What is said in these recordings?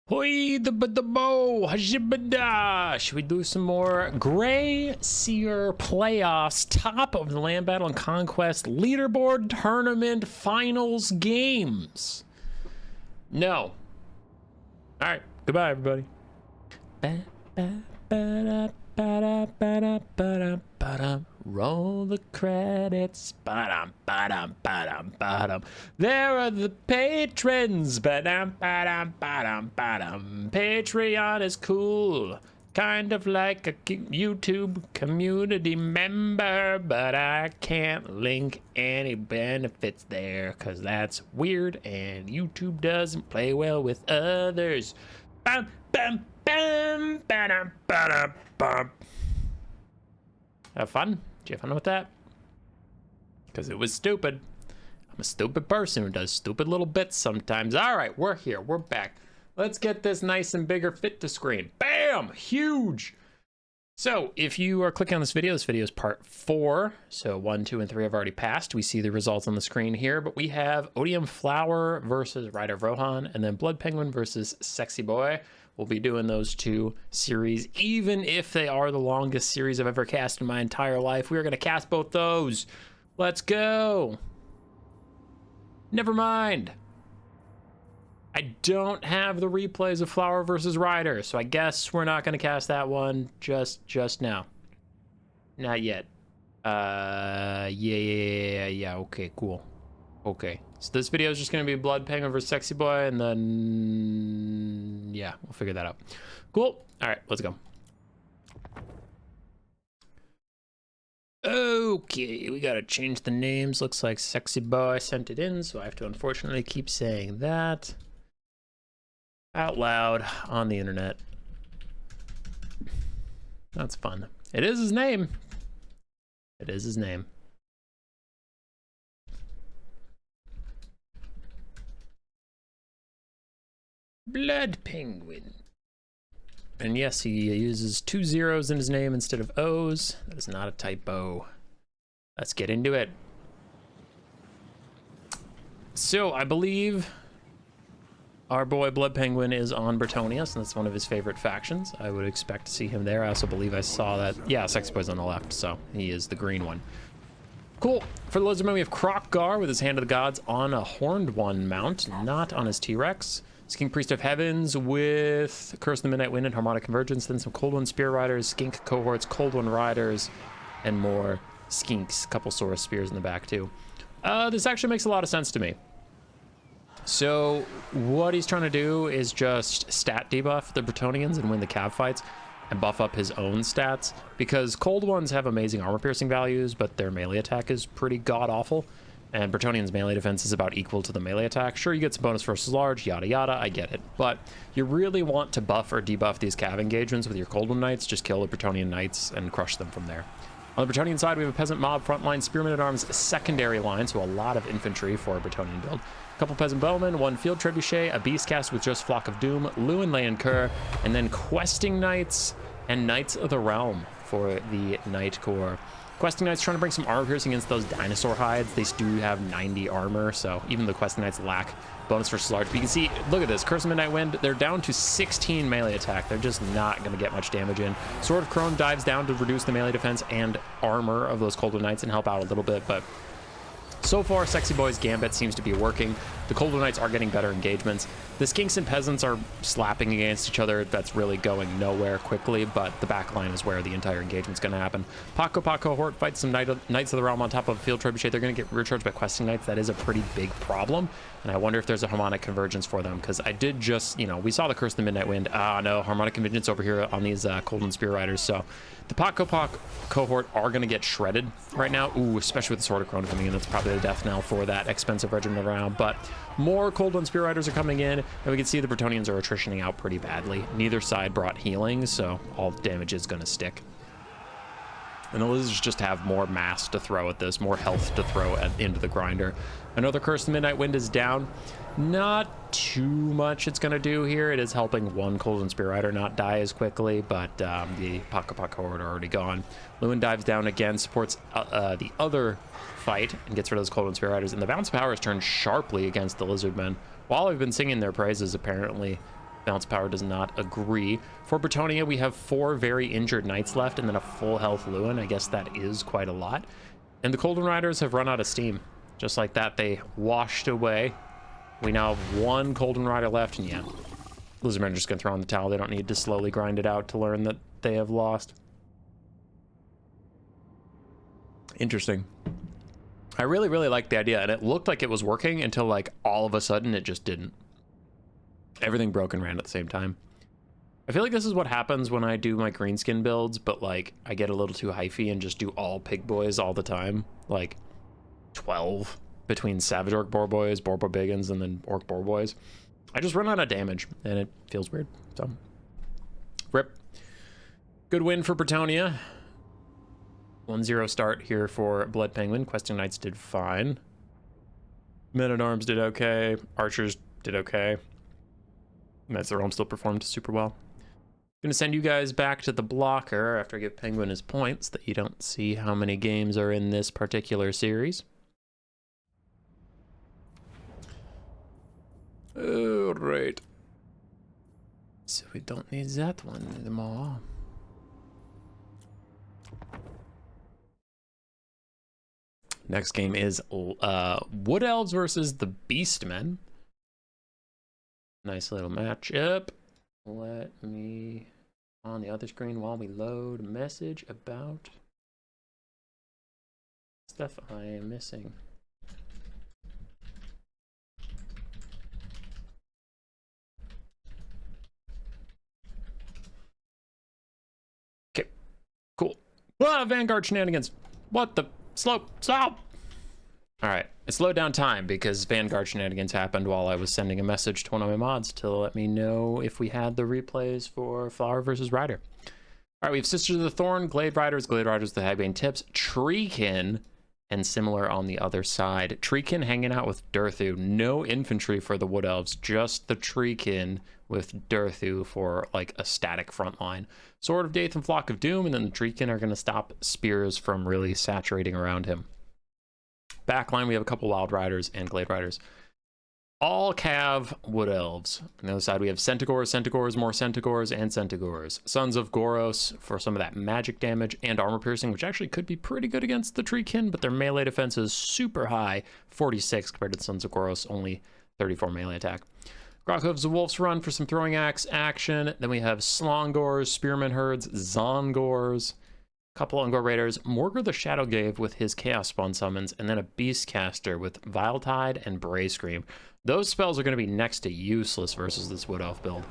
Hoi the bow, hajibada. Should we do some more Gray Seer playoffs? Top of the Land Battle and Conquest leaderboard tournament finals games. No. All right. Goodbye, everybody. Roll the credits. There are the patrons. Patreon is cool. Kind of like a YouTube community member, but I can't link any benefits there because that's weird and YouTube doesn't play well with others. Bam, bam, bam, ba-dum, ba-dum, bum. Have fun? Did you have fun with that? Because it was stupid. I'm a stupid person who does stupid little bits sometimes. All right, we're here. We're back. Let's get this nice and bigger fit to screen. Bam! Huge! So if you are clicking on this video is part 4. So 1, 2, and 3 have already passed. We see the results on the screen here, but we have Odium Flower versus Rider of Rohan, and then Blood Penguin versus Sexy Boy. We'll be doing those 2 series, even if they are the longest series I've ever cast in my entire life. We're going to cast both those. Let's go. Never mind. I don't have the replays of Flower versus Rider, so I guess we're not going to cast that one just now. Not yet. Yeah, okay, cool. Okay, so this video is just going to be Blood Penguin versus Sexy Boy, and then, yeah, we'll figure that out. Cool. All right, let's go. Okay, we got to change the names. Looks like Sexy Boy sent it in, so I have to unfortunately keep saying that out loud on the internet. That's fun. It is his name. It is his name. Blood Penguin. And yes, he uses 2 zeros in his name instead of O's. That is not a typo. Let's get into it. So I believe our boy Blood Penguin is on Bretonnia, and that's one of his favorite factions. I would expect to see him there. I also believe I saw that. Yeah, Sexy Boy's on the left, so he is the green one. Cool. For the Lizardman, we have Krokgar with his Hand of the Gods on a Horned One mount, not on his T-Rex. King Priest of Heavens with Curse of the Midnight Wind and Harmonic Convergence, then some Cold One Spear Riders, Skink cohorts, Cold One Riders, and more Skinks. Couple Saurus Spears in the back too. This actually makes a lot of sense to me. So what he's trying to do is just stat debuff the Bretonians and win the cav fights and buff up his own stats, because Cold Ones have amazing armor piercing values, but their melee attack is pretty god-awful. And Bretonian's melee defense is about equal to the melee attack. Sure, you get some bonus versus large, yada yada, I get it. But you really want to buff or debuff these cav engagements with your Cold One Knights. Just kill the Bretonian Knights and crush them from there. On the Bretonian side, we have a Peasant Mob frontline, Spearmen at Arms secondary line, so a lot of infantry for a Bretonian build. A couple Peasant Bowmen, 1 Field Trebuchet, a Beast Cast with just Flock of Doom, Lewin Leoncoeur, and then Questing Knights and Knights of the Realm for the Knight Corps. Questing Knights trying to bring some armor piercing against those dinosaur hides. They do have 90 armor, so even the Questing Knights lack bonus versus large. But you can see, look at this, Curse of Midnight Wind, they're down to 16 melee attack. They're just not going to get much damage in. Sword of Crone dives down to reduce the melee defense and armor of those Cold One Knights and help out a little bit, but so far, Sexy Boy's Gambit seems to be working. The Cold One Knights are getting better engagements. The Skinks and Peasants are slapping against each other. That's really going nowhere quickly, but the back line is where the entire engagement's going to happen. Paco cohort fights some Knights of the Realm on top of Field Trebuchet. They're going to get recharged by Questing Knights. That is a pretty big problem, and I wonder if there's a Harmonic Convergence for them, because I did just, we saw the Curse of the Midnight Wind. No, Harmonic Convergence over here on these Cold One Spear Riders, so the Paco cohort are going to get shredded right now. Ooh, especially with the Sword of Crone coming in. That's probably the death knell for that expensive regiment around, but more Cold One Spear Riders are coming in, and we can see the Bretonians are attritioning out pretty badly. Neither side brought healing, so all damage is going to stick. And the Lizards just have more mass to throw at this, more health to throw into the grinder. Another Curse of the Midnight Wind is down. Not too much it's going to do here. It is helping one Cold One Spear Rider not die as quickly, but the Paco cohort are already gone. Lewin dives down again, supports the other fight, and gets rid of those Cold One Spear Riders. And the Bounce Power has turned sharply against the Lizardmen. While I've been singing their praises, apparently, Balance Power does not agree. For Bretonia, we have 4 very injured knights left and then a full health Lewin. I guess that is quite a lot. And the Colden Riders have run out of steam. Just like that, they washed away. We now have 1 Colden Rider left, and yeah, Lizardmen are just going to throw in the towel. They don't need to slowly grind it out to learn that they have lost. Interesting. I really, really liked the idea, and it looked like it was working until, like, all of a sudden it just didn't. Everything broke and ran at the same time. I feel like this is what happens when I do my greenskin builds, but, like, I get a little too hyphy and just do all pig boys all the time. Like, 12 between Savage Orc Boar Boys, Boar Boy Biggins, and then Orc Boar Boys. I just run out of damage, and it feels weird, so. Rip. Good win for Bretonia. 1-0 start here for Blood Penguin. Questing Knights did fine. Men-at-Arms did okay. Archers did okay. Knights of the Realm still performed super well. Gonna send you guys back to the blocker after I give Penguin his points, that you don't see how many games are in this particular series. All right. So we don't need that one anymore. Next game is Wood Elves versus the Beastmen. Nice little matchup. Let me, on the other screen while we load, a message about stuff I am missing. Okay, cool. Ah, Vanguard shenanigans. What the? Slope, stop! Alright, it slowed down time because Vanguard shenanigans happened while I was sending a message to one of my mods to let me know if we had the replays for Flower versus Rider. Alright, we have Sisters of the Thorn, Glade Riders, the Hagbane Tips, Treekin, and similar on the other side. Treekin hanging out with Durthu. No infantry for the Wood Elves, just the Treekin with Durthu for like a static front line. Sword of Daith and Flock of Doom, and then the Treekin are going to stop spears from really saturating around him. Backline, we have a couple Wild Riders and Glade Riders. All Cav Wood Elves. On the other side, we have Centaurs, more Centaurs, and Centaurs. Sons of Goros for some of that magic damage and armor piercing, which actually could be pretty good against the Treekin, but their melee defense is super high, 46 compared to the Sons of Goros, only 34 melee attack. Groghoof's the Wolf's Run for some throwing axe action. Then we have Slongors, Spearman Herds, Zongors, couple Ungor Raiders, Morgur the Shadowgave with his Chaos Spawn summons, and then a Beastcaster with Viletide and Bray Scream. Those spells are going to be next to useless versus this Wood Elf build.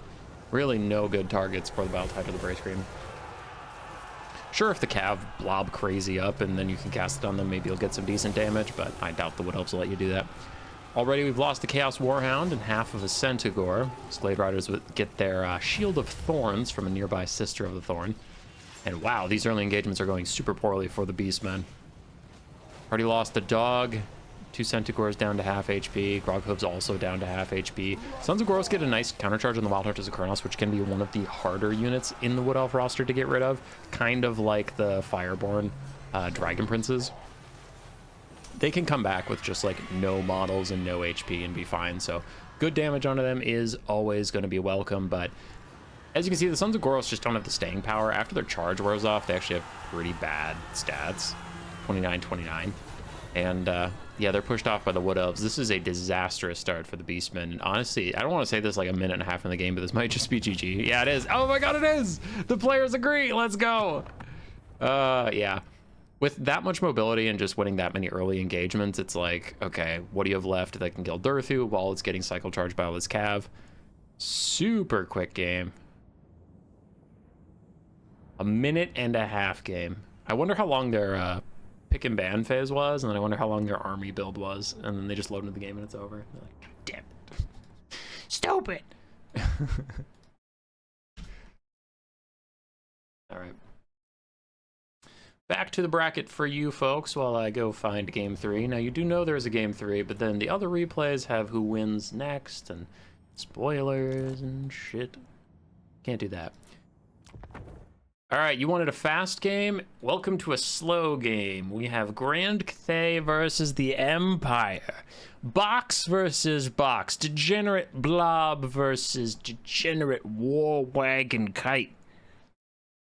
Really no good targets for the Viletide or the Bray Scream. Sure, if the Cav blob crazy up and then you can cast it on them, maybe you'll get some decent damage, but I doubt the Wood Elves will let you do that. Already we've lost the Chaos Warhound and half of a Centaur. Glade Riders would get their Shield of Thorns from a nearby Sister of the Thorn. And wow, these early engagements are going super poorly for the Beastmen. Already lost the Dog. 2 Centaurs down to half HP. Groghoof's also down to half HP. Sons of Goros get a nice countercharge on the Wild Hunters of Kurnos, which can be one of the harder units in the Wood Elf roster to get rid of. Kind of like the Fireborn Dragon Princes. They can come back with just like no models and no HP and be fine. So good damage onto them is always going to be welcome. But as you can see, the Sons of Goros just don't have the staying power. After their charge wears off, they actually have pretty bad stats. 29-29. And yeah, they're pushed off by the Wood Elves. This is a disastrous start for the Beastmen. And honestly, I don't want to say this like a minute and a half in the game, but this might just be GG. Yeah, it is. Oh my god, it is! The players agree! Let's go! Yeah. With that much mobility and just winning that many early engagements, it's like, okay, what do you have left that can kill Durthu while it's getting cycle charged by all this Cav? Super quick game. A minute and a half game. I wonder how long their pick and ban phase was, and then I wonder how long their army build was, and then they just load into the game and it's over. They're like, God damn it. Stupid! Alright. Back to the bracket for you folks while I go find game 3. Now, you do know there's a game 3, but then the other replays have who wins next, and spoilers and shit. Can't do that. All right, you wanted a fast game? Welcome to a slow game. We have Grand Cathay versus the Empire. Box versus box. Degenerate blob versus degenerate war wagon kite.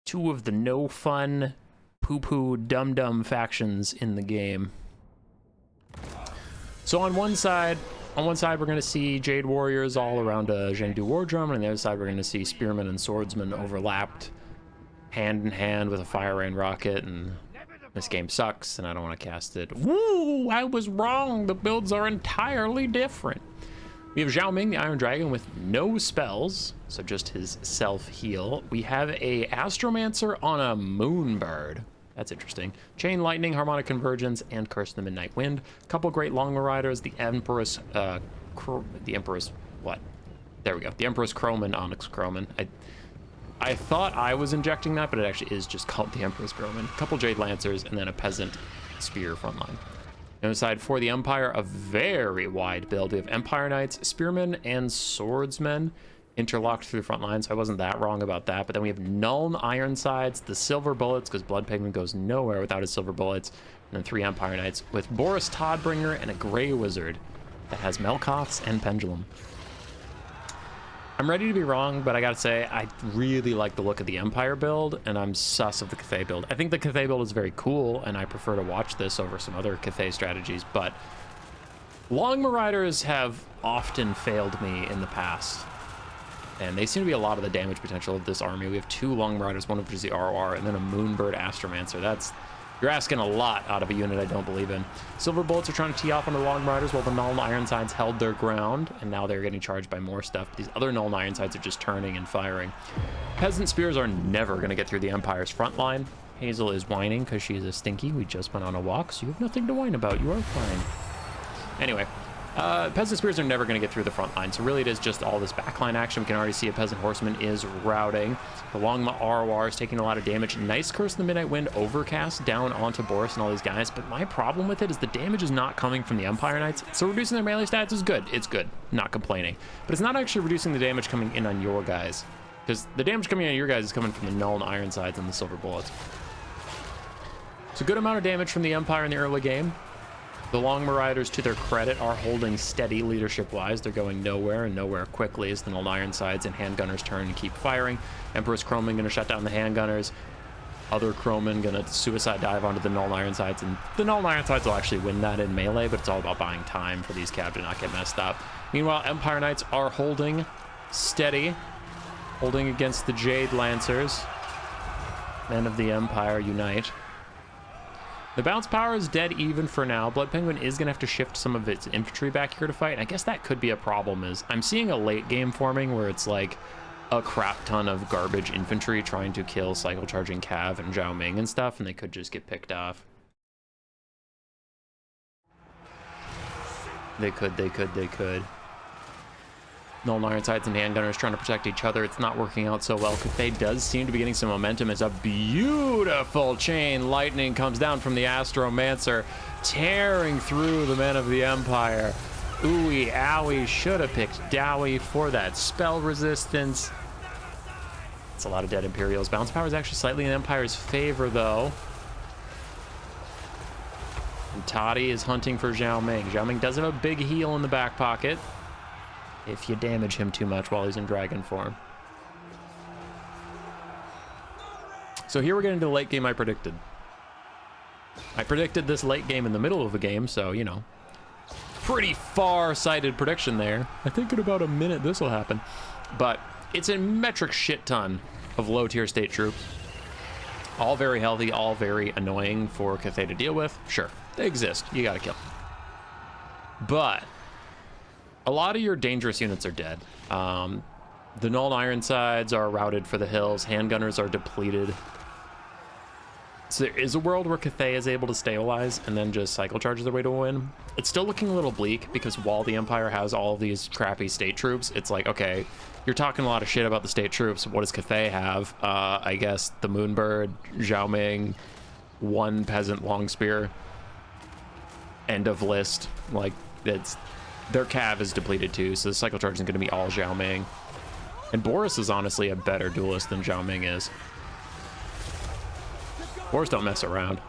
Two of the no fun, poo-poo, dum-dum factions in the game. So on one side we're going to see Jade Warriors all around a Zhengdu War Drum, and on the other side we're going to see Spearmen and Swordsmen overlapped hand in hand with a fire rain rocket, and this game sucks and I don't want to cast it. Woo! I was wrong. The builds are entirely different. We have Zhao Ming, the Iron Dragon, with no spells, so just his self-heal. We have a Astromancer on a Moonbird. That's interesting. Chain Lightning, Harmonic Convergence, and Curse of the Midnight Wind. A couple great Long Riders, the Empress, what? There we go. The Empress Croman, Onyx Croman. I thought I was injecting that, but it actually is just called the Empress Croman. A couple Jade Lancers, and then a Peasant Spear frontline. On the side for the Empire, a very wide build. We have Empire Knights, Spearmen, and Swordsmen interlocked through the front line, so I wasn't that wrong about that. But then we have Nuln Ironsides, the Silver Bullets, because Blood Penguin goes nowhere without his Silver Bullets, and then 3 Empire Knights with Boris Toddbringer and a Grey Wizard that has Melkoths and Pendulum. I'm ready to be wrong, but I gotta say, I really like the look of the Empire build, and I'm sus of the Cathay build. I think the Cathay build is very cool, and I prefer to watch this over some other Cathay strategies, but Long Riders have often failed me in the past, and they seem to be a lot of the damage potential of this army. We have 2 Long Riders, one of which is the ROR, and then a Moonbird Astromancer. You're asking a lot out of a unit I don't believe in. Silver Bullets are trying to tee off onto the Long Riders while the Nuln Ironsides held their ground, and now they're getting charged by more stuff. These other Nuln Ironsides are just turning and firing. Peasant Spears are never going to get through the Empire's front line. Hazel is whining because she's a stinky. We just went on a walk, so you have nothing to whine about. You are fine. Anyway, Peasant Spears are never going to get through the front line, so really it is just all this backline action. We can already see a Peasant Horseman is routing. The Long ROR is taking a lot of damage. Nice Curse of the Midnight Wind overcast down onto Boris and all these guys, but my problem with it is the damage is not coming from the Empire Knights, so reducing their melee stats is good. It's good, not complaining. But it's not actually reducing the damage coming in on your guys, because the damage coming in on your guys is coming from the Nuln Ironsides and the Silver Bullets. It's a good amount of damage from the Empire in the early game. The Long Riders, to their credit, are holding steady leadership-wise. They're going nowhere and nowhere quickly as the Nuln Ironsides and Handgunners turn and keep firing. Empress Croman going to shut down the Handgunners. Other Croman going to suicide dive onto the Nuln Ironsides, and the Nuln Ironsides will actually win that in melee, but it's all about buying time for these cav to not get messed up. Meanwhile, Empire Knights are holding steady, holding against the Jade Lancers. Men of the Empire unite. The bounce power is dead even for now. Blood Penguin is going to have to shift some of its infantry back here to fight. And I guess that could be a problem. Is I'm seeing a late game forming where it's like a crap ton of garbage infantry trying to kill cycle charging Cav and Zhao Ming and stuff, and they could just get picked off. They could. Nuln Ironsides and Handgunners trying to protect each other. It's not working out so well. Cathay does seem to be getting some momentum as a beautiful chain lightning comes down from the Astromancer, tearing through the men of the Empire. Ooey, owie, should have picked Dowie for that spell resistance. It's a lot of dead Imperials. Bounce power is actually slightly in the Empire's favor, though. And Toddy is hunting for Zhao Ming. Zhao Ming does have a big heal in the back pocket if you damage him too much while he's in dragon form. So here we're getting to the late game I predicted. I predicted this late game in the middle of the game, so, you know, pretty far-sighted prediction there. I think in about a minute this will happen. But it's a metric shit ton of low-tier state troops. All very healthy, all very annoying for Cathay to deal with. Sure, they exist. You gotta kill them. But a lot of your dangerous units are dead. The Nuln Ironsides are routed for the hills. Handgunners are depleted. So there is a world where Cathay is able to stabilize and then just cycle charges their way to a win. It's still looking a little bleak because while the Empire has all of these crappy state troops, it's like, okay, you're talking a lot of shit about the state troops. What does Cathay have? I guess the Moonbird, Zhao Ming, 1 Peasant Longspear. End of list. Like, their cav is depleted too, so the cycle charge is going to be all Zhao Ming. And Boris is honestly a better duelist than Zhao Ming is. Boars don't mess around.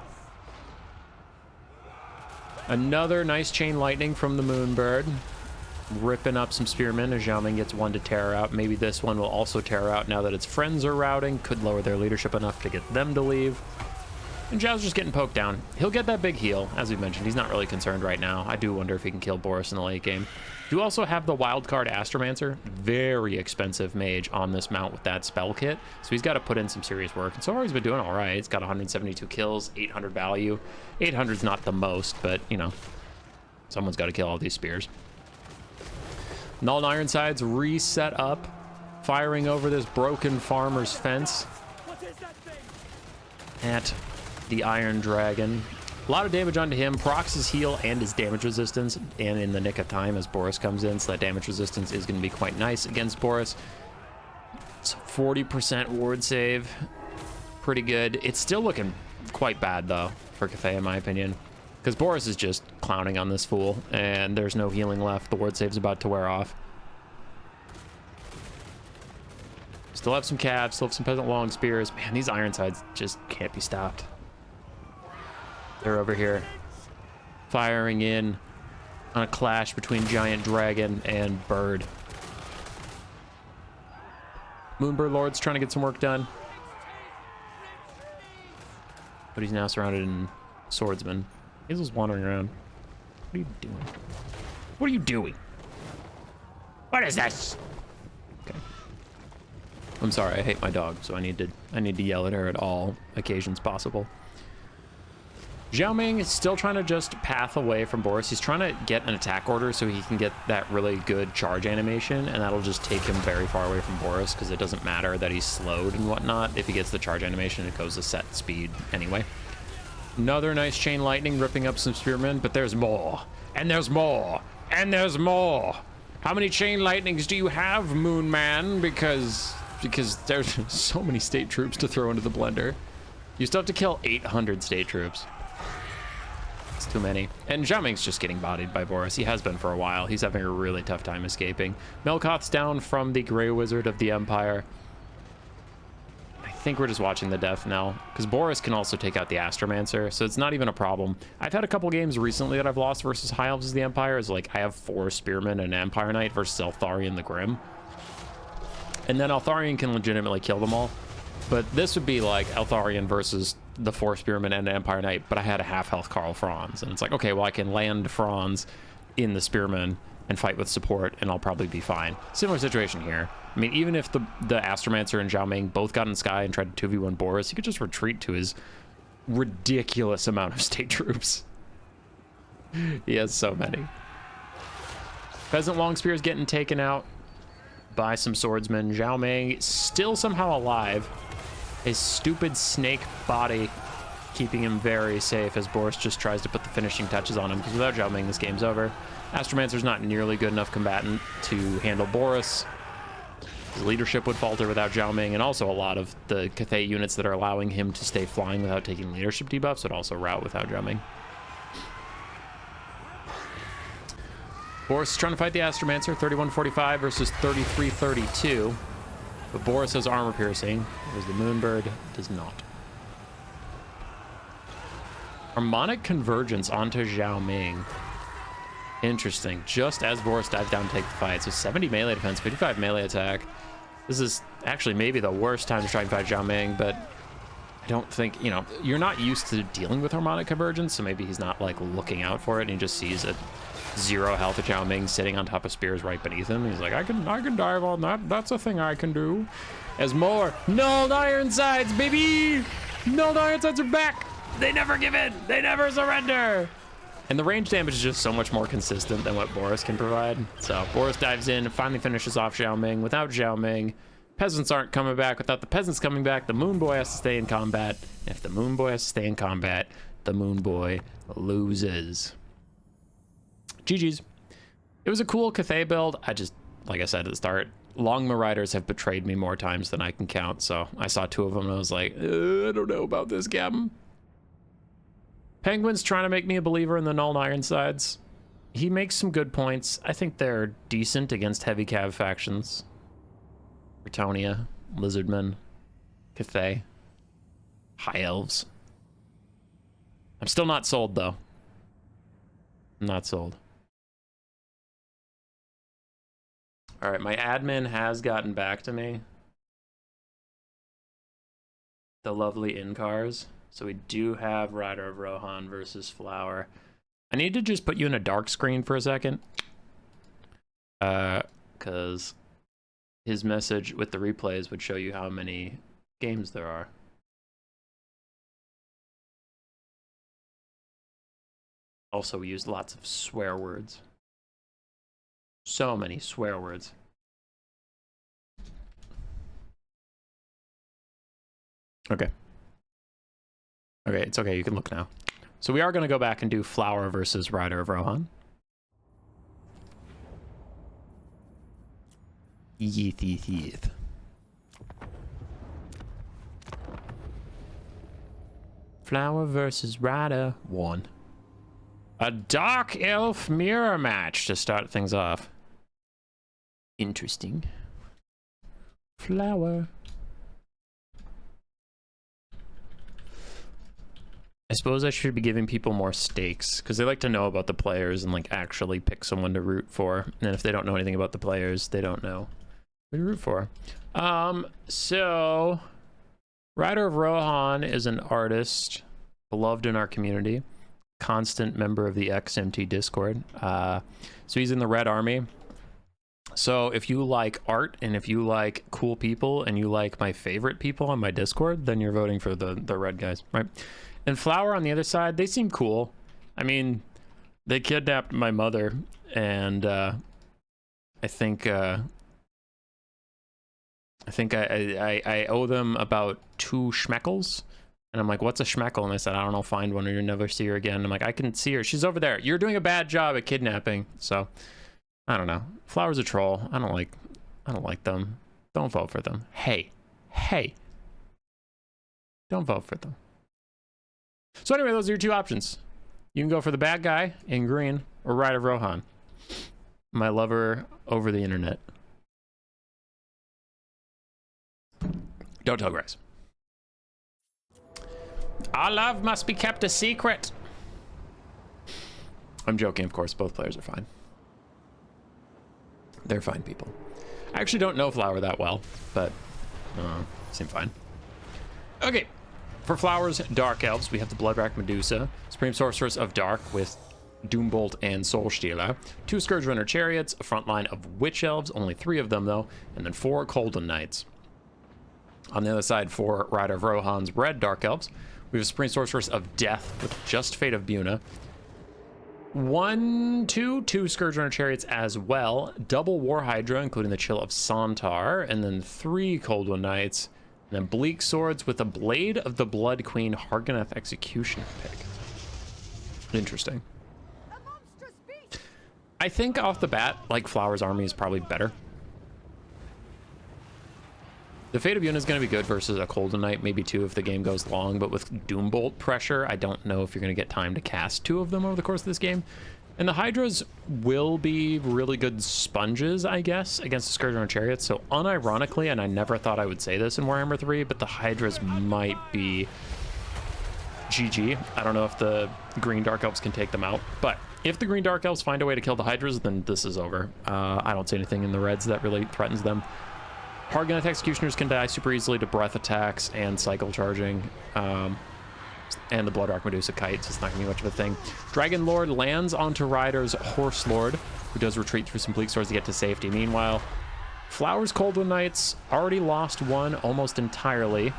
Another nice chain lightning from the Moonbird. Ripping up some spearmen as Xiaoming gets one to tear out. Maybe this one will also tear out now that its friends are routing. Could lower their leadership enough to get them to leave. And Zhao's just getting poked down. He'll get that big heal. As we mentioned, he's not really concerned right now. I do wonder if he can kill Boris in the late game. You also have the wildcard Astromancer. Very expensive mage on this mount with that spell kit. So he's got to put in some serious work. And so far he's been doing all right. He's got 172 kills, 800 value. 800's not the most, but, you know, someone's got to kill all these spears. Null and Ironsides reset up, firing over this broken farmer's fence at the Iron Dragon. A lot of damage onto him, procs his heal and his damage resistance, and in the nick of time as Boris comes in, so that damage resistance is going to be quite nice against Boris. So 40% ward save, pretty good. It's still looking quite bad though for Cathay in my opinion, because Boris is just clowning on this fool, and there's no healing left. The ward save's about to wear off. Still have some calves, still have some peasant long spears. Man, these Ironsides just can't be stopped. They're over here firing in on a clash between Giant Dragon and Bird. Moonbird Lord's trying to get some work done, but he's now surrounded in swordsmen. Hazel's wandering around. What are you doing? What are you doing? What is this? Okay. I'm sorry, I hate my dog, so I need to yell at her at all occasions possible. Xiaoming is still trying to just path away from Boris. He's trying to get an attack order so he can get that really good charge animation, and that'll just take him very far away from Boris, because it doesn't matter that he's slowed and whatnot. If he gets the charge animation, it goes to set speed anyway. Another nice chain lightning ripping up some spearmen, but there's more, and there's more, and there's more. How many chain lightnings do you have, Moon Man? Because there's so many state troops to throw into the blender. You still have to kill 800 state troops. It's too many. And Xiaoming's just getting bodied by Boris. He has been for a while. He's having a really tough time escaping. Melkoth's down from the Grey Wizard of the Empire. I think we're just watching the death now, because Boris can also take out the Astromancer, so it's not even a problem. I've had a couple games recently that I've lost versus High Elves of the Empire. It's like I have 4 Spearmen and an Empire Knight versus Eltharion the Grim. And then Eltharion can legitimately kill them all. But this would be like Eltharion versus the 4 Spearmen and an Empire Knight, but I had a half-health Karl Franz. And it's like, okay, well, I can land Franz in the Spearmen and fight with support, and I'll probably be fine. Similar situation here. I mean, even if the Astromancer and Xiaoming both got in the sky and tried to 2v1 Boris, he could just retreat to his ridiculous amount of state troops. He has so many. Peasant Long Spear's getting taken out by some swordsmen. Xiaoming still somehow alive. His stupid snake body keeping him very safe as Boris just tries to put the finishing touches on him, because without Xiaoming, this game's over. Astromancer's not nearly good enough combatant to handle Boris. His leadership would falter without Xiaoming, and also a lot of the Cathay units that are allowing him to stay flying without taking leadership debuffs would also rout without Xiaoming. Boris is trying to fight the Astromancer, 3145 versus 3332. But Boris has armor piercing, whereas the Moonbird does not. Harmonic Convergence onto Xiaoming. Interesting. Just as Boris dives down to take the fight. So 70 melee defense, 55 melee attack. This is actually maybe the worst time to try and fight Xiaoming, but I don't think, you know, you're not used to dealing with Harmonic Convergence, so maybe he's not like looking out for it, and he just sees a 0 health of Xiaoming sitting on top of spears right beneath him. He's like, I can dive on that. That's a thing I can do. As more Nulled Ironsides, baby! Nulled Ironsides are back! They never give in! They never surrender! And the range damage is just so much more consistent than what Boris can provide. So Boris dives in, finally finishes off Xiaoming. Without Xiaoming, peasants aren't coming back. Without the peasants coming back, the Moon Boy has to stay in combat. And if the Moon Boy has to stay in combat, the Moon Boy loses. GG's. It was a cool Cathay build. I just, like I said at the start, Longma Riders have betrayed me more times than I can count. So I saw 2 of them and I was like, I don't know about this, Captain. Penguin's trying to make me a believer in the Null and Ironsides. He makes some good points. I think they're decent against heavy cav factions. Bretonnia, Lizardmen, Cathay, High Elves. I'm still not sold, though. I'm not sold. All right, my admin has gotten back to me. The lovely in-cars. So we do have Rider of Rohan versus Flower. I need to just put you in a dark screen for a second. Because his message with the replays would show you how many games there are. Also, we used lots of swear words. So many swear words. Okay. Okay, it's okay. You can look now. So we are going to go back and do Flower versus Rider of Rohan. Yeeth. Flower versus Rider 1. A Dark Elf mirror match to start things off. Interesting. Flower. I suppose I should be giving people more stakes because they like to know about the players and like actually pick someone to root for. And if they don't know anything about the players, they don't know who to root for. So Rider of Rohan is an artist beloved in our community, constant member of the XMT Discord. So he's in the Red Army. So if you like art and if you like cool people and you like my favorite people on my Discord, then you're voting for the red guys, right? And Flower on the other side, they seem cool. I mean, they kidnapped my mother, and I think I owe them about 2 schmeckles. And I'm like, what's a schmeckle? And they said, I don't know, find one or you'll never see her again. I'm like, I can see her. She's over there. You're doing a bad job at kidnapping. So, I don't know. Flower's a troll. I don't like them. Don't vote for them. Hey. Don't vote for them. So anyway, those are your 2 options. You can go for the bad guy in green or Rider of Rohan. My lover over the internet. Don't tell Grace. Our love must be kept a secret. I'm joking, of course. Both players are fine. They're fine people. I actually don't know Flower that well, but seem fine. Okay. For Flower's Dark Elves, we have the Bloodrack Medusa, Supreme Sorceress of Dark with Doombolt and Soulstealer, 2 Scourge Runner Chariots, a front line of Witch Elves, only 3 of them though, and then 4 Colden Knights. On the other side, for Rider of Rohan's Red Dark Elves, we have Supreme Sorceress of Death with just Fate of Buna, 2 Scourge Runner Chariots as well, double War Hydra, including the Chill of Sontar, and then 3 Coldwood Knights, and then Bleak Swords with a Blade of the Blood Queen Harganeth Executioner pick. Interesting. I think off the bat, like, Flower's army is probably better. The Fate of Yuna is going to be good versus a Colden Knight, maybe 2 if the game goes long, but with Doombolt pressure, I don't know if you're going to get time to cast 2 of them over the course of this game. And the Hydras will be really good sponges, I guess, against the Scourge Runner Chariots. So unironically, and I never thought I would say this in Warhammer 3, but the Hydras might be GG. I don't know if the Green Dark Elves can take them out, but if the Green Dark Elves find a way to kill the Hydras, then this is over. I don't see anything in the Reds that really threatens them. Harganeth Executioners can die super easily to breath attacks and cycle charging. And the Bloodrock Medusa kites. It's not going to be much of a thing. Dragon Lord lands onto Rider's Horse Lord, who does retreat through some Bleak Swords to get to safety. Meanwhile, Flower's Coldwood Knights already lost 1 almost entirely.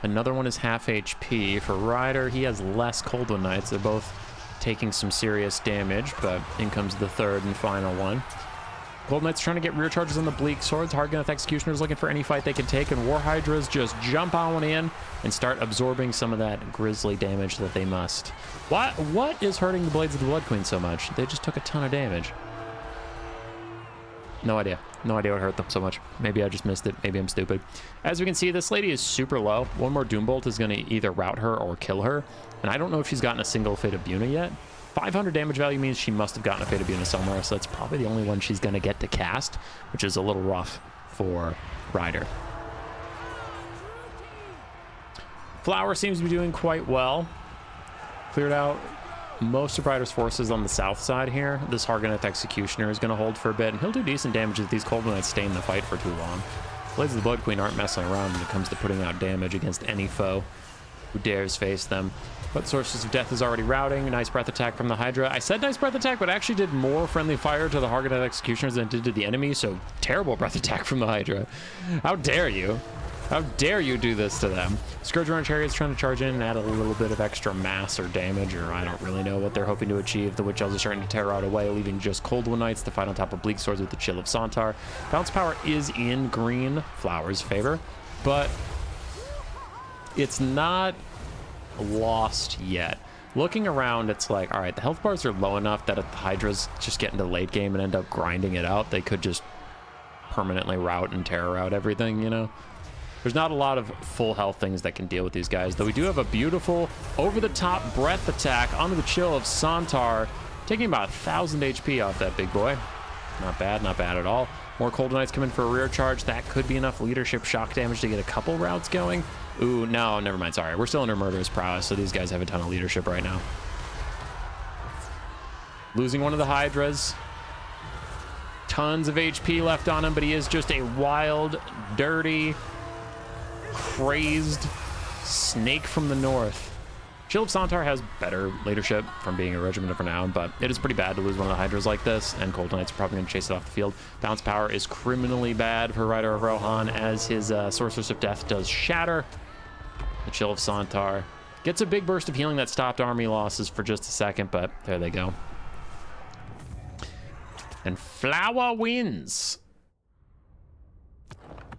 Another one is half HP. For Rider, he has less Coldwood Knights. They're both taking some serious damage, but in comes the 3rd and final one. Cold Knights trying to get rear charges on the Bleak Swords. Harganeth Executioners looking for any fight they can take, and War Hydras just jump on in and start absorbing some of that grisly damage that they must. What is hurting the Blades of the Blood Queen so much? They just took a ton of damage. No idea. No idea what hurt them so much. Maybe I just missed it. Maybe I'm stupid. As we can see, this lady is super low. 1 more Doombolt is going to either rout her or kill her, and I don't know if she's gotten a single Fate of Buna yet. 500 damage value means she must have gotten a Fate of Buna somewhere, so that's probably the only one she's going to get to cast, which is a little rough for Rider. Flower seems to be doing quite well. Cleared out most of Ryder's forces on the south side here. This Hargoneth Executioner is going to hold for a bit, and he'll do decent damage if these Cold Knights stay in the fight for too long. Blades of the Blood Queen aren't messing around when it comes to putting out damage against any foe who dares face them. But Sorceress of Death is already routing. Nice breath attack from the Hydra. I said nice breath attack, but actually did more friendly fire to the Hargoneth Executioners than it did to the enemy, so terrible breath attack from the Hydra. How dare you? How dare you do this to them? Scourge Runner Chariot's trying to charge in and add a little bit of extra mass or damage, or I don't really know what they're hoping to achieve. The Witch Elves are starting to tear out away, leaving just Cold One Knights to fight on top of Bleak Swords with the Chill of Sontar. Bounce power is in green Flower's favor, but it's not lost yet. Looking around, it's like, all right, the health bars are low enough that if the Hydras just get into the late game and end up grinding it out, they could just permanently rout and terror out everything, you know? There's not a lot of full health things that can deal with these guys, though we do have a beautiful over-the-top breath attack onto the Chill of Sontar, taking about 1,000 HP off that big boy. Not bad at all. More Cold Knights come in for a rear charge. That could be enough leadership shock damage to get a couple routes going. Ooh, no, never mind. Sorry, we're still under Murderous Prowess, so these guys have a ton of leadership right now. Losing one of the Hydras. Tons of HP left on him, but he is just a wild, dirty, crazed snake from the north. Chill of Sontar has better leadership from being a regiment of renown, but it is pretty bad to lose one of the Hydras like this, and Cold Knights are probably going to chase it off the field. Bounce power is criminally bad for Rider of Rohan, as his Sorceress of Death does shatter. The Chill of Sontar gets a big burst of healing that stopped army losses for just a second, but there they go. And Flower wins.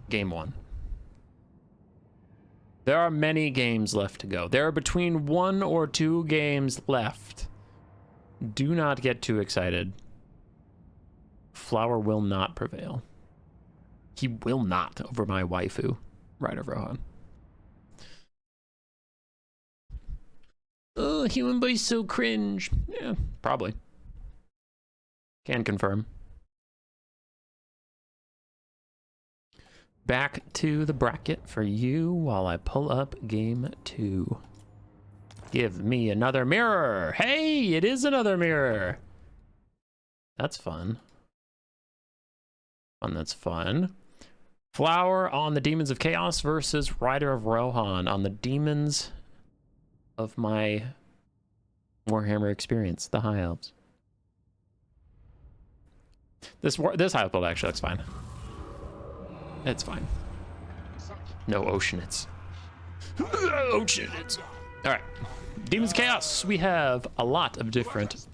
Game 1. There are many games left to go. There are between 1 or 2 games left. Do not get too excited. Flower will not prevail. He will not over my waifu, Rider of Rohan. Oh, human boy's so cringe. Yeah, probably. Can confirm. Back to the bracket for you while I pull up game 2. Give me another mirror. Hey, it is another mirror. That's fun. That's fun. Flower on the Demons of Chaos versus Rider of Rohan on the Demons of my Warhammer experience, the High Elves. This High Elf build actually looks fine. It's fine. No Oceanids. Oceanids. All right. Demons of Chaos. We have a lot of different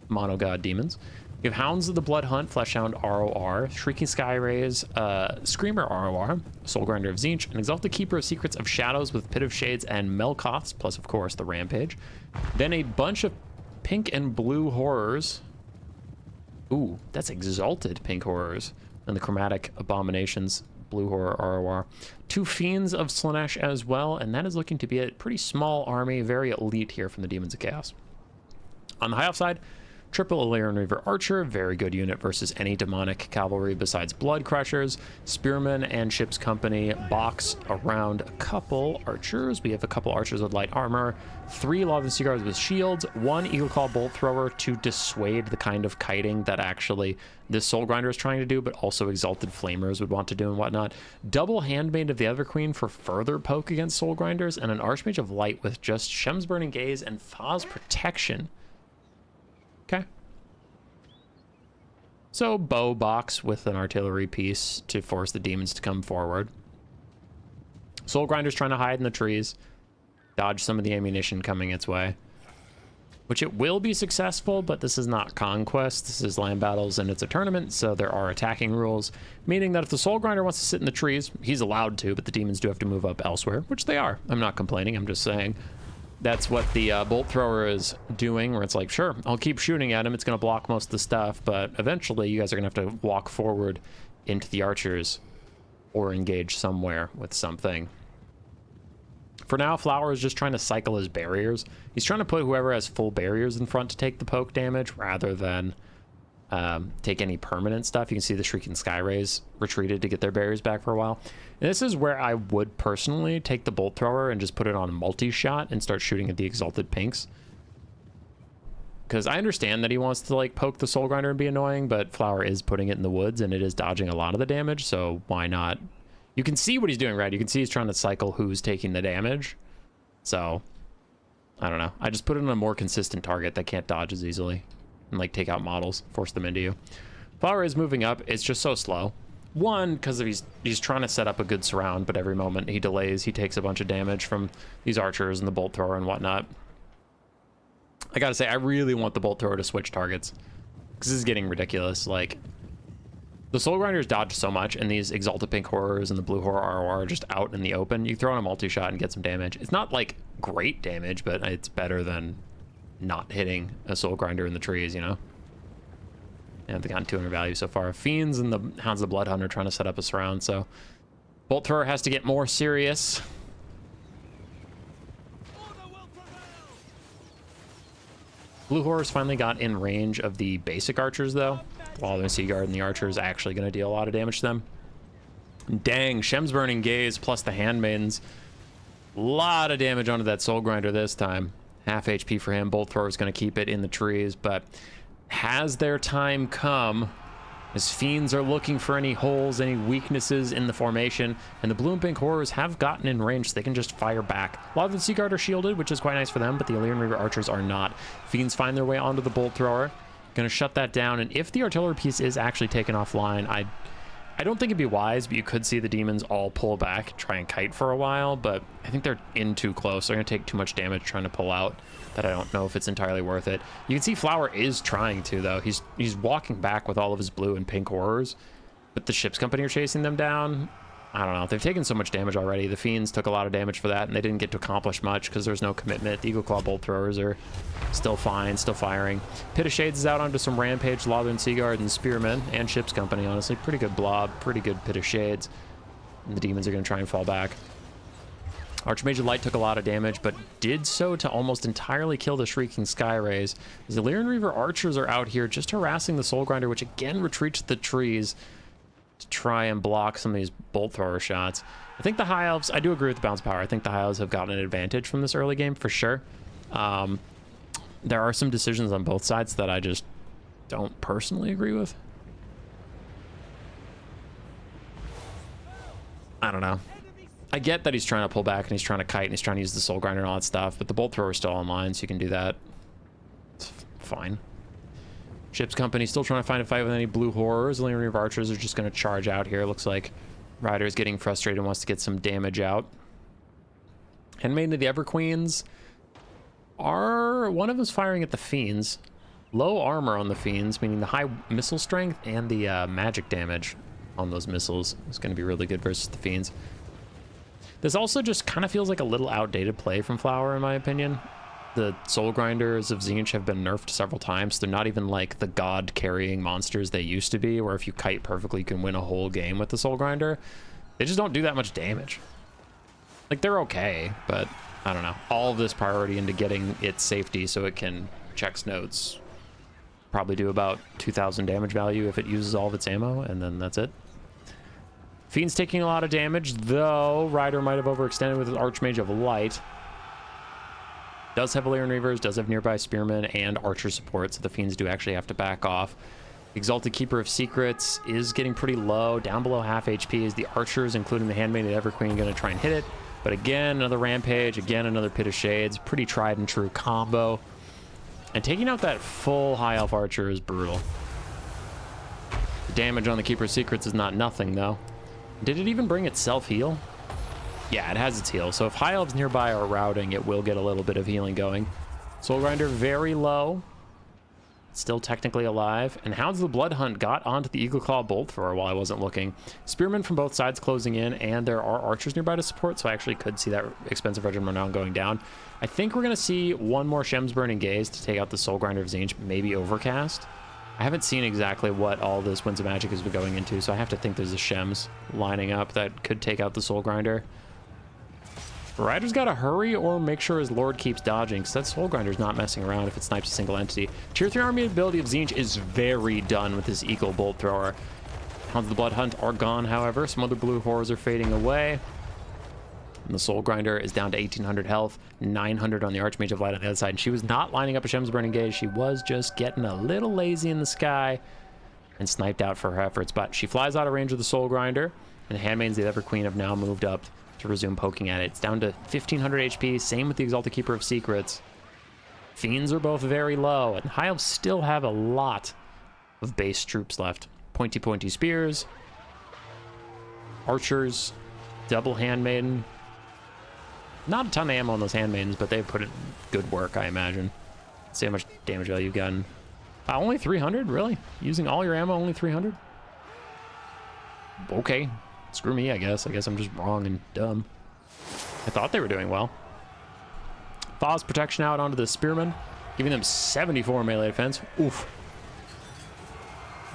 mono god demons. We have Hounds of the Blood Hunt, Fleshhound ROR, Shrieking Skyrays, Screamer ROR, Soulgrinder of Tzeentch, an Exalted Keeper of Secrets of Shadows with Pit of Shades and Melkoths, plus of course the Rampage. Then a bunch of pink and blue horrors. Ooh, that's Exalted pink horrors. And the Chromatic Abominations, Blue Horror ROR. 2 Fiends of Slaanesh as well, and that is looking to be a pretty small army, very elite here from the Demons of Chaos. On the High Elf side, Triple Illyrian Reaver Archer, very good unit versus any demonic cavalry besides Blood Crushers. Spearmen and Ship's Company box around a couple archers. We have a couple archers with light armor, 3 Lava Sea Guards with shields, 1 Eagle Claw Bolt Thrower to dissuade the kind of kiting that actually this Soul Grinder is trying to do, but also Exalted Flamers would want to do and whatnot. Double Handmaid of the Other Queen for further poke against Soul Grinders, and an Archmage of Light with just Shem's Burning Gaze and Fa's Protection. Okay. So bow box with an artillery piece to force the demons to come forward. Soul Grinder's trying to hide in the trees, dodge some of the ammunition coming its way, which it will be successful, but this is not Conquest. This is land battles and it's a tournament, so there are attacking rules, meaning that if the Soul Grinder wants to sit in the trees, he's allowed to, but the demons do have to move up elsewhere, which they are. I'm not complaining, I'm just saying. That's what the bolt thrower is doing, where it's like, sure, I'll keep shooting at him. It's going to block most of the stuff, but eventually you guys are going to have to walk forward into the archers or engage somewhere with something. For now, Flower is just trying to cycle his barriers. He's trying to put whoever has full barriers in front to take the poke damage rather than take any permanent stuff. You can see the Shrieking Sky Rays retreated to get their barriers back for a while. And this is where I would personally take the Bolt Thrower and just put it on multi-shot and start shooting at the Exalted Pinks. Because I understand that he wants to like poke the Soul Grinder and be annoying, but Flower is putting it in the woods and it is dodging a lot of the damage, so why not? You can see what he's doing, right? You can see he's trying to cycle who's taking the damage. So, I don't know. I just put it on a more consistent target that can't dodge as easily. And like take out models, force them into you. Flower is moving up. It's just so slow. One, because he's trying to set up a good surround, but every moment he delays, he takes a bunch of damage from these archers and the Bolt Thrower and whatnot. I gotta say, I really want the Bolt Thrower to switch targets, because this is getting ridiculous. Like, the Soul Grinders dodge so much, and these Exalted Pink Horrors and the Blue Horror ROR are just out in the open. You throw in a multi-shot and get some damage. It's not, like, great damage, but it's better than not hitting a Soul Grinder in the trees, you know? And they've gotten 200 value so far. Fiends and the Hounds of the Bloodhunt are trying to set up a surround, so Bolt Thrower has to get more serious. Blue Horrors finally got in range of the basic archers, though. While the Sea Guard and the archer is actually going to deal a lot of damage to them. Dang, Shem's Burning Gaze plus the Handmaidens. A lot of damage onto that Soul Grinder this time. Half HP for him. Bolt Thrower is going to keep it in the trees, but has their time come? As Fiends are looking for any holes, any weaknesses in the formation, and the Blue and Pink Horrors have gotten in range, so they can just fire back. A lot of the Sea Guard are shielded, which is quite nice for them, but the Illyrian Reaver archers are not. Fiends find their way onto the Bolt Thrower. Gonna shut that down, and if the artillery piece is actually taken offline, I don't think it'd be wise, but you could see the demons all pull back, try and kite for a while, but I think they're in too close. They're gonna take too much damage trying to pull out, that I don't know if it's entirely worth it. You can see Flower is trying to, though. He's walking back with all of his Blue and Pink Horrors, but the Ship's Company are chasing them down. I don't know. They've taken so much damage already. The Fiends took a lot of damage for that, and they didn't get to accomplish much because there's no commitment. The Eagle Claw Bolt Throwers are still fine, still firing. Pit of Shades is out onto some Rampage, Lothern Sea Guard, and Spearmen, and Ship's Company, honestly. Pretty good blob, pretty good Pit of Shades. And the demons are going to try and fall back. Archmage of Light took a lot of damage, but did so to almost entirely kill the Shrieking Sky Rays. The Illyrian Reaver archers are out here just harassing the Soul Grinder, which again retreats to the trees to try and block some of these Bolt Thrower shots. I think the High Elves, I do agree with the bounce power. I think the High Elves have gotten an advantage from this early game for sure. There are some decisions on both sides that I just don't personally agree with. I don't know. I get that he's trying to pull back and he's trying to kite and he's trying to use the Soul Grinder and all that stuff, but the Bolt Thrower is still online, so you can do that. It's fine. Ship's Company still trying to find a fight with any Blue Horrors. Illyrian Reaver archers are just going to charge out here. Looks like Ryder is getting frustrated and wants to get some damage out. Handmaiden of the Everqueens are... One of them is firing at the Fiends. Low armor on the Fiends, meaning the high missile strength and the magic damage on those missiles is going to be really good versus the Fiends. This also just kind of feels like a little outdated play from Flower, in my opinion. The Soul Grinders of Zinch have been nerfed several times. They're not even like the god-carrying monsters they used to be, where if you kite perfectly, you can win a whole game with the Soul Grinder. They just don't do that much damage. Like, they're okay, but I don't know. All of this priority into getting its safety so it can check notes. Probably do about 2,000 damage value if it uses all of its ammo, and then that's it. Fiend's taking a lot of damage, though Ryder might have overextended with his Archmage of Light. Does have Illyrian Reavers, does have nearby Spearmen and Archer support, so the Fiends do actually have to back off. Exalted Keeper of Secrets is getting pretty low, down below half HP. Is the Archers, including the Handmaiden of Everqueen, going to try and hit it? But again, another Rampage, again, another Pit of Shades. Pretty tried and true combo. And taking out that full High Elf Archer is brutal. The damage on the Keeper of Secrets is not nothing, though. Did it even bring itself heal? Yeah, it has its heal. So if High Elves nearby are routing, it will get a little bit of healing going. Soul Grinder very low. Still technically alive. And Hounds of the Bloodhunt got onto the Eagle Claw Bolt Thrower while I wasn't looking. Spearmen from both sides closing in, and there are archers nearby to support, so I actually could see that expensive Regiment Renown going down. I think we're going to see one more Shem's Burning Gaze to take out the Soul Grinder of Zinch, maybe Overcast. I haven't seen exactly what all this Winds of Magic has been going into, so I have to think there's a Shems lining up that could take out the Soul Grinder. Ryder's got to hurry or make sure his Lord keeps dodging, because that Soul Grinder's not messing around if it snipes a single entity. Tier 3 army ability of Tzeentch is very done with this Eagle Bolt Thrower. Hounds of the Blood Hunt are gone, however. Some other blue horrors are fading away. And the Soul Grinder is down to 1,800 health, 900 on the Archmage of Light on the other side. And she was not lining up a Shem's Burning Gaze. She was just getting a little lazy in the sky and sniped out for her efforts. But she flies out of range of the Soul Grinder, and the Handmaidens of the Ever Queen have now moved up to resume poking at it. It's down to 1,500 HP. Same with the Exalted Keeper of Secrets. Fiends are both very low, and High Elves still have a lot of base troops left. Pointy spears, archers, double Handmaiden. Not a ton of ammo on those Handmaidens, but they've put in good work, I imagine. Let's see how much damage value you've gotten. Only 300? Really? Using all your ammo, only 300? Okay. Screw me, I guess. I guess I'm just wrong and dumb. I thought they were doing well. Thaw's protection out onto the Spearmen, giving them 74 melee defense. Oof.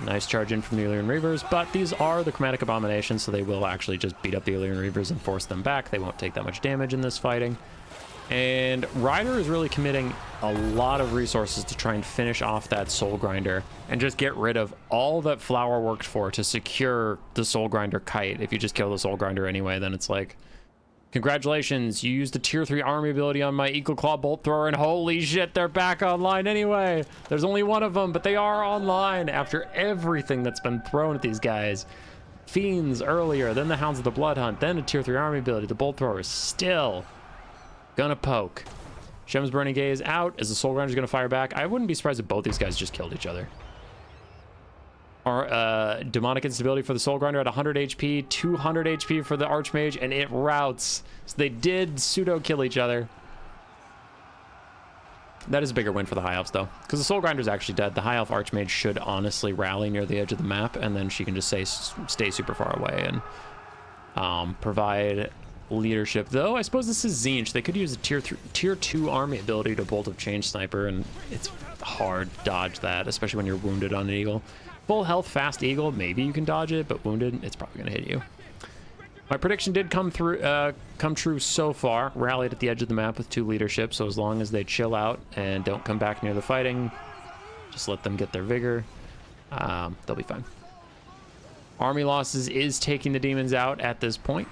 Nice charge in from the Illyrian Reavers, but these are the Chromatic Abominations, so they will actually just beat up the Illyrian Reavers and force them back. They won't take that much damage in this fighting. And Ryder is really committing a lot of resources to try and finish off that Soul Grinder and just get rid of all that Flower worked for to secure the Soul Grinder kite. If you just kill the Soul Grinder anyway, then it's like, congratulations, you used a tier 3 army ability on my Eagle Claw Bolt Thrower, and holy shit, they're back online anyway. There's only one of them, but they are online after everything that's been thrown at these guys. Fiends earlier, then the Hounds of the Blood Hunt, then a tier 3 army ability. The Bolt Thrower is still gonna poke. Shem's Burning Gaze out as the Soul Grinder's gonna fire back. I wouldn't be surprised if both these guys just killed each other. Our demonic instability for the Soul Grinder at 100 HP, 200 HP for the Archmage, and it routs. So they did pseudo kill each other. That is a bigger win for the High Elves though, because the Soul Grinder's actually dead. The High Elf Archmage should honestly rally near the edge of the map, and then she can just stay super far away and provide leadership. Though I suppose this is Tzeentch. They could use a tier 2 army ability to Bolt of Change Sniper, and it's hard to dodge that, especially when you're wounded on an Eagle. Full health fast Eagle, maybe you can dodge it, but wounded, it's probably gonna hit you. My prediction did come true so far. Rallied at the edge of the map with 2 leadership, so as long as they chill out and don't come back near the fighting, just let them get their vigor, they'll be fine. Army losses is taking the demons out at this point.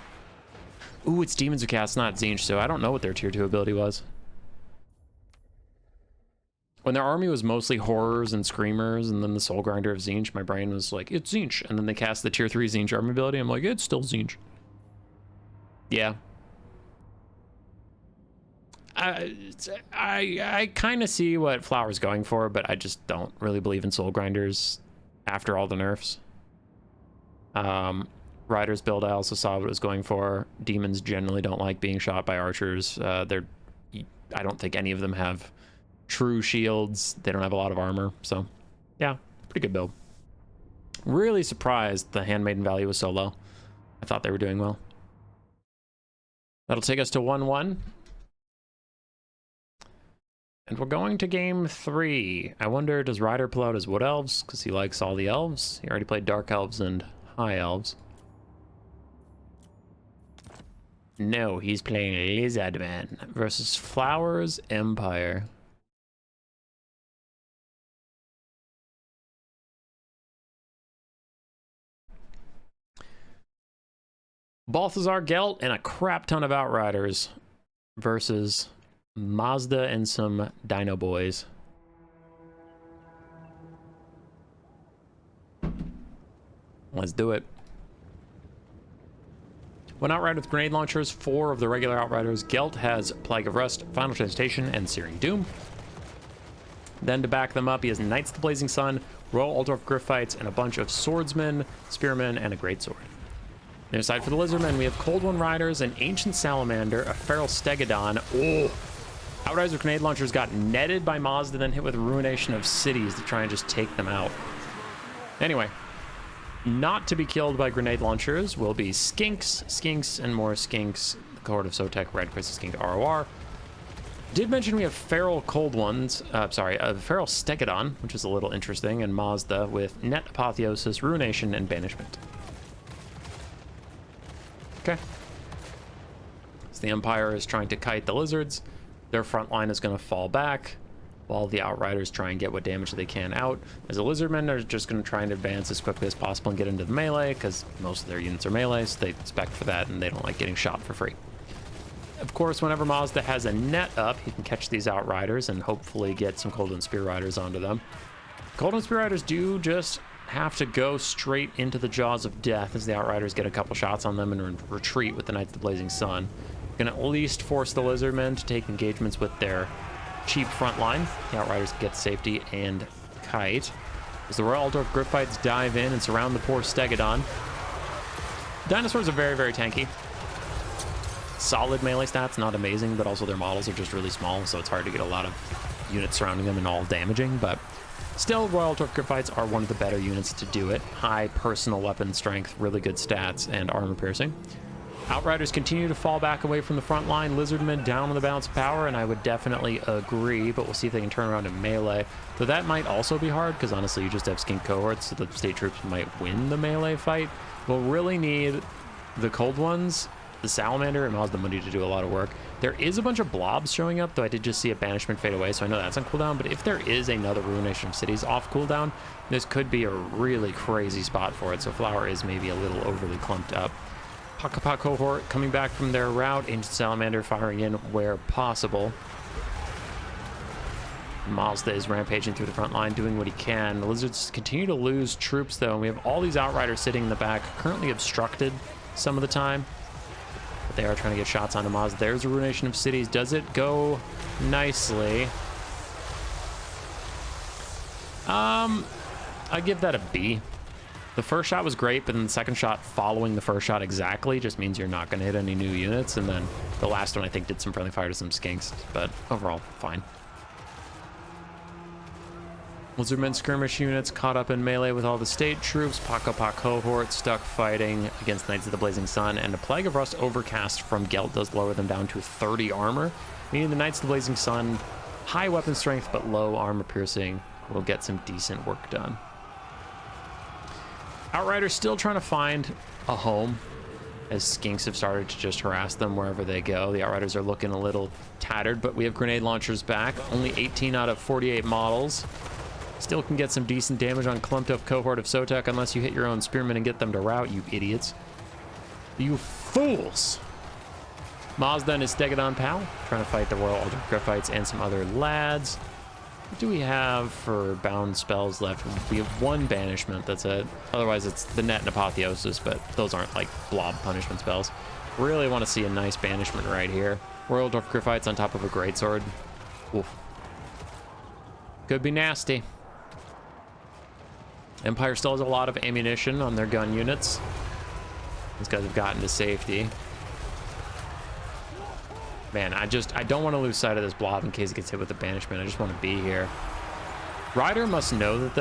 Ooh, it's Demons of Chaos, not Tzeentch, so I don't know what their tier 2 ability was. When their army was mostly horrors and screamers, and then the Soul Grinder of Tzeentch, my brain was like, it's Tzeentch. And then they cast the tier 3 Tzeentch army ability. I'm like, it's still Tzeentch. Yeah. I kind of see what Flower's going for, but I just don't really believe in Soul Grinders after all the nerfs. Ryder's build, I also saw what it was going for. Demons generally don't like being shot by archers. I don't think any of them have true shields. They don't have a lot of armor, so yeah, pretty good build. Really surprised the Handmaiden value was so low. I thought they were doing well. That'll take us to 1-1. And we're going to game 3. I wonder, does Ryder pull out his Wood Elves? Because he likes all the elves. He already played Dark Elves and High Elves. No, he's playing Lizardman versus Flowers Empire. Balthazar Gelt and a crap ton of Outriders versus Mazda and some Dino Boys. Let's do it. One Outrider with grenade launchers, 4 of the regular Outriders. Gelt has Plague of Rust, Final Transportation, and Searing Doom. Then to back them up, he has Knights of the Blazing Sun, Royal Altdorf Grifffites, and a bunch of Swordsmen, Spearmen, and a Greatsword. On the other side for the Lizardmen, we have Cold One Riders, an Ancient Salamander, a Feral Stegodon. Oh! Outriders with grenade launchers got netted by Mazda, then hit with Ruination of Cities to try and just take them out. Anyway, not to be killed by grenade launchers will be Skinks, and more Skinks. The cohort of Sotek, Red Crystal Skink ROR. Did mention we have Feral Cold Ones, Feral Stegodon, which is a little interesting, and Mazda with Net Apotheosis, Ruination, and Banishment. Okay. the Empire is trying to kite the lizards. Their front line is going to fall back, while the Outriders try and get what damage they can out, as the Lizardmen are just going to try and advance as quickly as possible and get into the melee, because most of their units are melee, so they expect for that, and they don't like getting shot for free. Of course, whenever Mazda has a net up, he can catch these Outriders and hopefully get some Golden Spear Riders onto them. Golden Spear Riders do just have to go straight into the jaws of death as the Outriders get a couple shots on them and retreat with the Knights of the Blazing Sun. Can at least force the Lizardmen to take engagements with their cheap front line. The Outriders get safety and kite. As the Royal Altdorf Gryphites dive in and surround the poor Stegodon. Dinosaurs are very, very tanky. Solid melee stats, not amazing, but also their models are just really small, so it's hard to get a lot of units surrounding them and all damaging, but still, Royal Altdorf Gryphites are one of the better units to do it. High personal weapon strength, really good stats, and armor piercing. Outriders continue to fall back away from the front line. Lizardmen down on the balance of power, and I would definitely agree, but we'll see if they can turn around in melee. Though that might also be hard, because honestly, you just have skink cohorts, so the state troops might win the melee fight. We'll really need the cold ones, the Salamander, and Mazda Mundi to do a lot of work. There is a bunch of blobs showing up, though I did just see a banishment fade away, so I know that's on cooldown, but if there is another Ruination of Cities off cooldown, this could be a really crazy spot for it, so Flower is maybe a little overly clumped up. Pakapa cohort coming back from their route. Ancient Salamander firing in where possible. Mazda is rampaging through the front line, doing what he can. The Lizards continue to lose troops, though, and we have all these Outriders sitting in the back, currently obstructed some of the time. But they are trying to get shots onto Mazda. There's a Ruination of Cities. Does it go nicely? I give that a B. The first shot was great, but then the second shot following the first shot exactly just means you're not going to hit any new units. And then the last one, I think, did some friendly fire to some skinks, but overall, fine. Lizardmen skirmish units caught up in melee with all the state troops. Pakapa cohort stuck fighting against Knights of the Blazing Sun, and a Plague of Rust overcast from Gelt does lower them down to 30 armor, meaning the Knights of the Blazing Sun, high weapon strength but low armor piercing, will get some decent work done. Outriders still trying to find a home, as skinks have started to just harass them wherever they go. The Outriders are looking a little tattered, but we have grenade launchers back. Only 18 out of 48 models. Still can get some decent damage on clumped up cohort of Sotek unless you hit your own spearmen and get them to rout, you idiots. You fools! Mazda and his Stegodon pal trying to fight the Royal Altdorf Gryphites and some other lads. What do we have for bound spells left? We have one banishment, that's it. Otherwise, it's the net and apotheosis, but those aren't like blob punishment spells. Really want to see a nice banishment right here. Royal Altdorf Gryphites on top of a greatsword. Oof. Could be nasty. Empire still has a lot of ammunition on their gun units. These guys have gotten to safety. Man, I don't want to lose sight of this blob in case it gets hit with the banishment. I just want to be here. Ryder must know that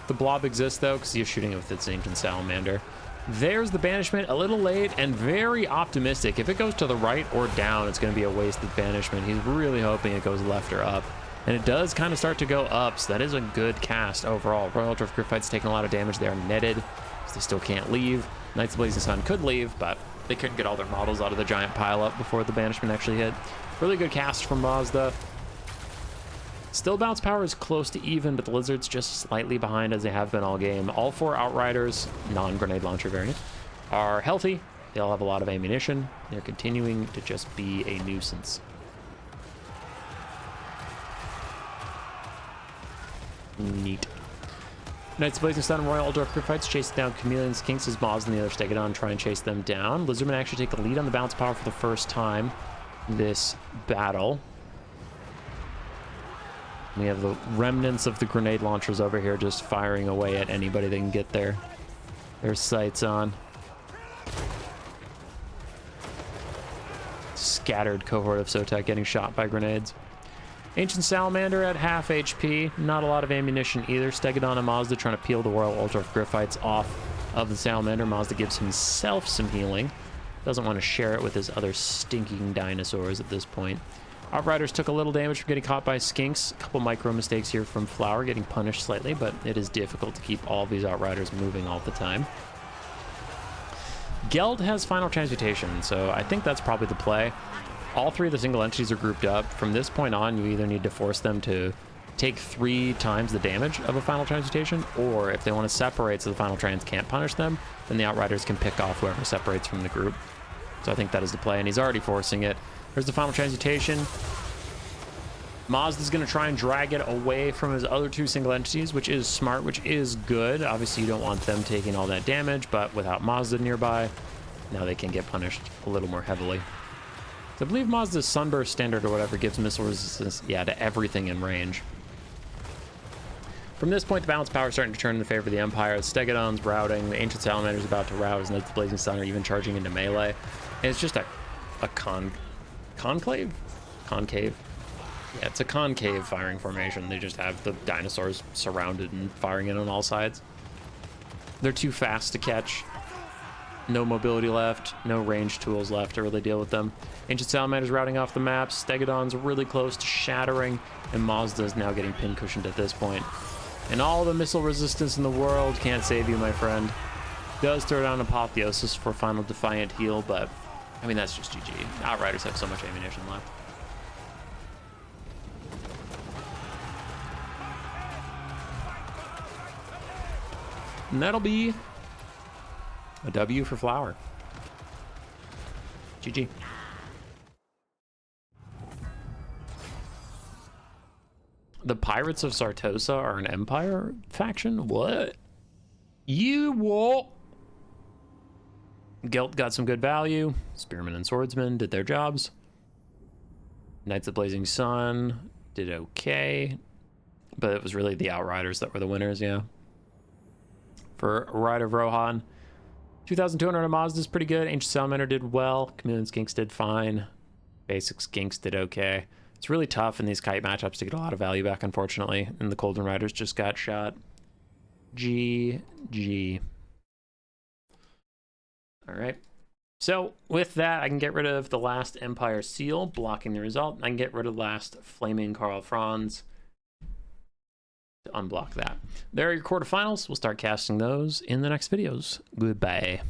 the blob exists, though, because he's shooting it with its ancient salamander. There's the banishment, a little late and very optimistic. If it goes to the right or down, it's going to be a wasted banishment. He's really hoping it goes left or up. And it does kind of start to go up, so that is a good cast overall. Royal Altdorf Gryphites taking a lot of damage. They are netted, so they still can't leave. Knights of the Blazing Sun could leave, but they couldn't get all their models out of the giant pile up before the banishment actually hit. Really good cast from Mazda. Still bounce power is close to even, but the Lizards just slightly behind as they have been all game. All four Outriders, non-grenade launcher variant, are healthy. They all have a lot of ammunition. They're continuing to just be a nuisance. Neat. Knights of Blazing Sun and Royal Altdorf Gryphites chase down Chameleon Skinks as Moz and the other Stegodon try and chase them down. Lizardmen actually take the lead on the bounce power for the first time this battle. We have the remnants of the grenade launchers over here just firing away at anybody they can get their sights on. Scattered cohort of Sotek getting shot by grenades. Ancient Salamander at half HP. Not a lot of ammunition either. Stegodon and Mazda trying to peel the Royal Altdorf Gryphites off of the Salamander. Mazda gives himself some healing. Doesn't want to share it with his other stinking dinosaurs at this point. Outriders took a little damage from getting caught by skinks. A couple micro mistakes here from Flower, getting punished slightly, but it is difficult to keep all of these Outriders moving all the time. Geld has Final Transmutation, so I think that's probably the play. All three of the single entities are grouped up. From this point on, you either need to force them to take 3 times the damage of a Final Transmutation, or if they want to separate so the Final Trans can't punish them, then the Outriders can pick off whoever separates from the group. So I think that is the play, and he's already forcing it. There's the Final Transmutation. Mazda's going to try and drag it away from his other 2 single entities, which is smart, which is good. Obviously, you don't want them taking all that damage, but without Mazda nearby, now they can get punished a little more heavily. So I believe Mazda's Sunburst Standard or whatever gives missile resistance, yeah, to everything in range. From this point, the balance power is starting to turn in the favor of the Empire. The Stegodon's routing, the Ancient Salamander's about to rouse, and the Blazing Sun are even charging into melee. And it's just a conclave? Concave? Yeah, it's a concave firing formation. They just have the dinosaurs surrounded and firing in on all sides. They're too fast to catch. No mobility left, no range tools left to really deal with them. Ancient Salamander's routing off the map. Stegodon's really close to shattering, and Mazda's now getting pin-cushioned at this point. And all the missile resistance in the world can't save you, my friend. Does throw down Apotheosis for final Defiant heal, but I mean, that's just GG. Outriders have so much ammunition left. And that'll be a W for Flower. GG. The Pirates of Sartosa are an Empire faction? What? You what? Gelt got some good value. Spearmen and Swordsmen did their jobs. Knights of Blazing Sun did okay. But it was really the Outriders that were the winners, yeah. For Ride of Rohan, 2,200 on Mazda is pretty good. Ancient Salamander did well. Chameleon Skinks did fine. Basic Skinks did okay. It's really tough in these kite matchups to get a lot of value back, unfortunately. And the Golden Riders just got shot. GG. All right. So with that, I can get rid of the last Empire Seal, blocking the result. I can get rid of the last Flaming Karl Franz to unblock that. There are your quarterfinals. We'll start casting those in the next videos. Goodbye.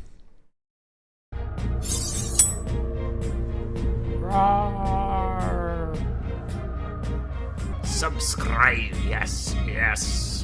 Roar. Subscribe, yes, yes.